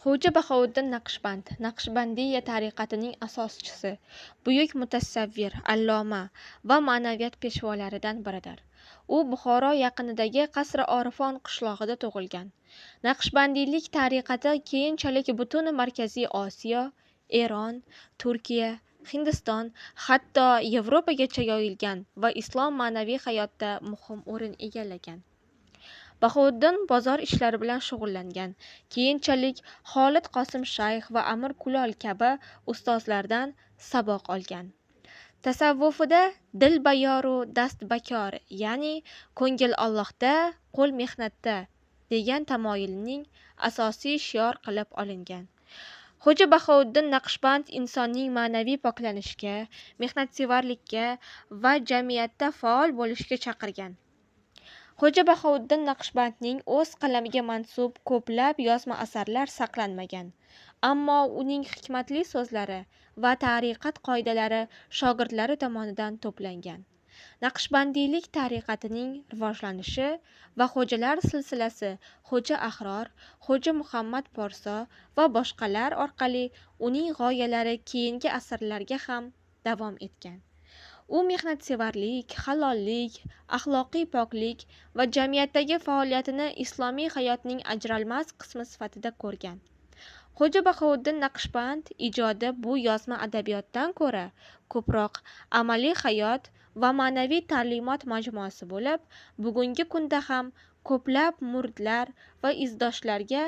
Xo'ja Bahouddin Naqshband Naqshbandiya tariqatining asoschisi, buyuk mutasavvir, alloma va ma'naviyat peshvolaridan biridir. U Buxoro yaqinidagi Qasri Orifon qishlog'ida tug'ilgan. Naqshbandiylik tariqati keyinchalik butun Markaziy Osiyo, Eron, Turkiya, Hindiston, hatto Yevropagacha yoyilgan va islom ma'naviy hayotida muhim o'rin egallagan. Bahouddin bozor ishlari bilan shug'ullangan. Keyinchalik Xolid Qosim shayx va Amir Kulol kabi ustozlardan saboq olgan. Tasavvufida dil bayoru dast bakor, ya'ni ko'ngil Allohda, qo'l mehnatda degan tamoyilning asosiy shior qilib olingan. Xo'ja Bahouddin Naqshband insonning ma'naviy poklanishiga, mehnatsevarlikka va jamiyatda faol bo'lishga chaqirgan. Xo'ja Bahouddin Naqshbandning o'z qalamiga mansub ko'plab yozma asarlar saqlanmagan, ammo uning hikmatli so'zlari va tariqat qoidalari shogirdlari tomonidan to'plangan. Naqshbandiylik tariqatining rivojlanishi va xo'jalar silsilasi Xo'ja Ahror, Xo'ja Muhammad Porso va boshqalar orqali uning g'oyalari keyingi asrlarga ham davom etgan. U mehnatsevarlik, halollik, axloqiy poklik va jamiyatdagi faoliyatini islomiy hayotning ajralmas qismi sifatida ko'rgan. Xo'ja Bahouddin Naqshband ijodi bu yozma adabiyotdan ko'ra ko'proq amaliy hayot va ma'naviy ta'limot majmuasi bo'lib, bugungi kunda ham ko'plab muridlar va izdoshlarga